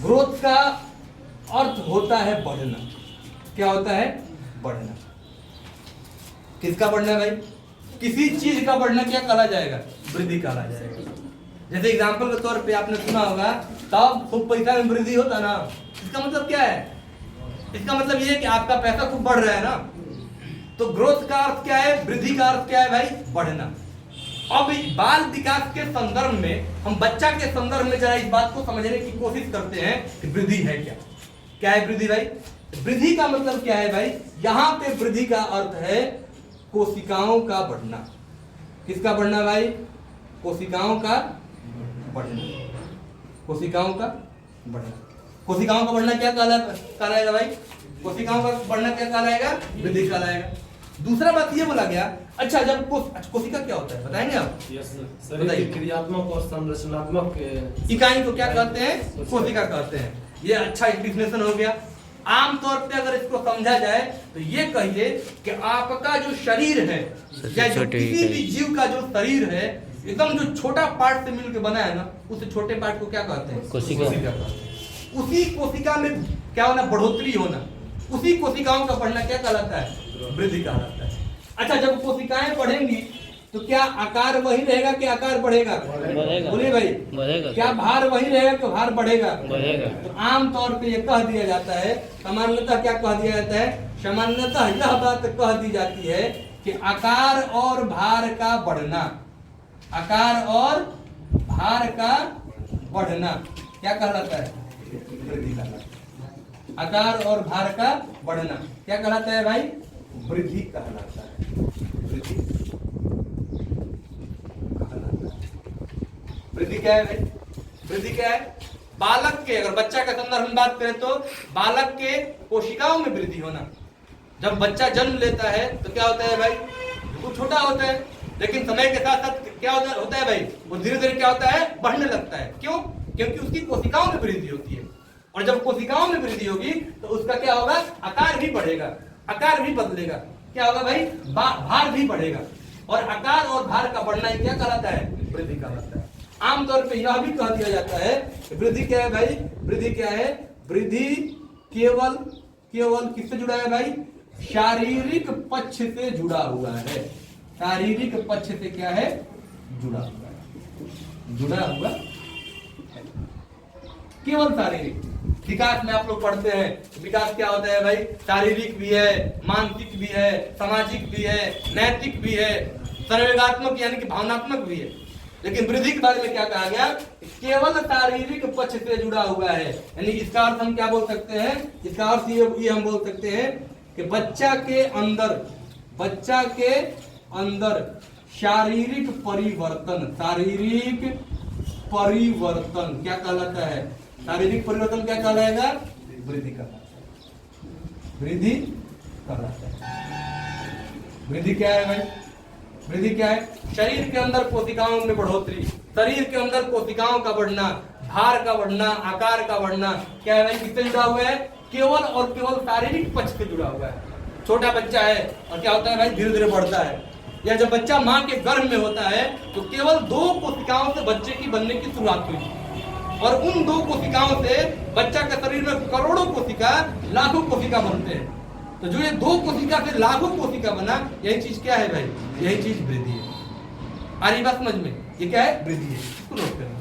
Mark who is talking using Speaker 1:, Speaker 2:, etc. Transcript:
Speaker 1: Growth का अर्थ होता है बढ़ना। क्या होता है? बढ़ना। किसका बढ़ना भाई? किसी चीज का बढ़ना क्या कहा जाएगा? वृद्धि कहा जाएगा। जैसे एग्जांपल के तौर पे आपने सुना होगा तब खूब पैसा में वृद्धि होता ना, इसका मतलब क्या है? इसका मतलब ये है कि आपका पैसा खूब बढ़ रहा है ना। तो ग्रोथ का अर्थ क्या है? वृद्धि का अर्थ क्या है भाई? बढ़ना। अब बाल विकास के संदर्भ में हम बच्चा के संदर्भ में जरा इस बात को समझने की कोशिश करते हैं कि वृद्धि है क्या। क्या है वृद्धि भाई? वृद्धि का मतलब क्या है भाई? यहां पे वृद्धि का अर्थ है कोशिकाओं का बढ़ना। किसका बढ़ना भाई? कोशिकाओं का बढ़ना। कोशिकाओं का बढ़ना। कोशिकाओं का बढ़ना क्या कहलाएगा भाई? कोशिकाओं का बढ़ना क्या कहलाएगा? वृद्धि कहलाएगा। दूसरा बात ये बोला गया, अच्छा जब कोशिका क्या होता है बताएंगे आप?
Speaker 2: शरीर की क्रियात्मक और संरचनात्मक
Speaker 1: इकाई को क्या कहते हैं? कोशिका कहते हैं। ये अच्छा डेफिनेशन हो गया। आमतौर पे अगर इसको समझा जाए तो ये कहिए कि आपका जो शरीर है या जो किसी भी जीव का जो शरीर है एकदम जो छोटा पार्ट से मिलकर बना है ना, उस छोटे पार्ट को क्या कहते हैं?
Speaker 3: कोशिका।
Speaker 1: उसी कोशिका में क्या होना? बढ़ोतरी होना। उसी कोशिकाओं का बढ़ना क्या कहलाता है? वृद्धि कहलाता है। अच्छा जब कोशिकाएं बढ़ेंगी तो क्या आकार वही रहेगा कि आकार बढ़ेगा? बोलिए भाई,
Speaker 3: बढ़ेगा।
Speaker 1: क्या भार वही रहेगा कि भार बढ़ेगा?
Speaker 3: बढ़ेगा।
Speaker 1: तो आमतौर पे ये कह दिया जाता है, सामान्यतः क्या कह दिया जाता है? सामान्यतः यह बात कह दी जाती है कि आकार और भार का बढ़ना, आकार और भार का बढ़ना क्या कहलाता है? वृद्धि कहलाता है। आकार और भार का बढ़ना क्या कहलाता है भाई? वृद्धि कहलाता है। वृद्धि कहलाता है। वृद्धि क्या है भाई? वृद्धि क्या है? बालक के, अगर बच्चा का संदर्भ में बात करें तो बालक के कोशिकाओं में वृद्धि होना। जब बच्चा जन्म लेता है तो क्या होता है भाई? वो छोटा होता है, लेकिन समय के साथ साथ क्या होता है भाई? वो धीरे धीरे क्या होता है? बढ़ने लगता है। क्यों? क्योंकि उसकी कोशिकाओं में वृद्धि होती है। और जब कोशिकाओं में वृद्धि होगी तो उसका क्या होगा? आकार भी बढ़ेगा, आकार भी बदलेगा। क्या होगा भाई? भार भी बढ़ेगा। और आकार और भार का बढ़ना ही क्या कहलाता है? वृद्धि कहलाता है। आमतौर पे यह भी कह दिया जाता है कि वृद्धि क्या है भाई? वृद्धि क्या है? वृद्धि केवल किससे जुड़ा है भाई? शारीरिक पक्ष से जुड़ा हुआ है। शारीरिक पक्ष से क्या है? जुड़ा हुआ है। जुड़ा हुआ है। केवल शारीरिक। विकास में आप लोग पढ़ते हैं विकास क्या होता है भाई? शारीरिक भी है, मानसिक भी है, सामाजिक भी है, नैतिक भी है, संवेगात्मक यानी कि भावनात्मक भी है। लेकिन वृद्धि के बारे में क्या कहा गया? केवल शारीरिक पक्ष से जुड़ा हुआ है। यानी इसका अर्थ हम क्या बोल सकते हैं? इसका अर्थ ये हम बोल सकते हैं कि बच्चा के अंदर शारीरिक परिवर्तन क्या कहलाता है? शारीरिक परिवर्तन क्या कहलाएगा? वृद्धि कहलाता है। वृद्धि कहलाता है। वृद्धि क्या है भाई? वृद्धि क्या है? शरीर के अंदर कोशिकाओं में बढ़ोतरी, शरीर के अंदर कोशिकाओं का बढ़ना, भार का बढ़ना, आकार का बढ़ना क्या है भाई? किससे जुड़ा हुआ है? केवल और केवल शारीरिक पक्ष से जुड़ा हुआ है। छोटा बच्चा है और क्या होता है भाई? धीरे धीरे बढ़ता है। या जब बच्चा माँ के गर्भ में होता है तो केवल 2 कोशिकाओं से बच्चे की बनने की शुरुआत हुई और उन 2 कोशिकाओं से बच्चा के शरीर में करोड़ों कोशिका, लाखों कोशिका बनते हैं। तो जो ये 2 कोशिका से लाखों कोशिका बना, यही चीज क्या है भाई? यही चीज वृद्धि है। आ रही बात समझ में? ये क्या है? वृद्धि है। इसको नोट करें।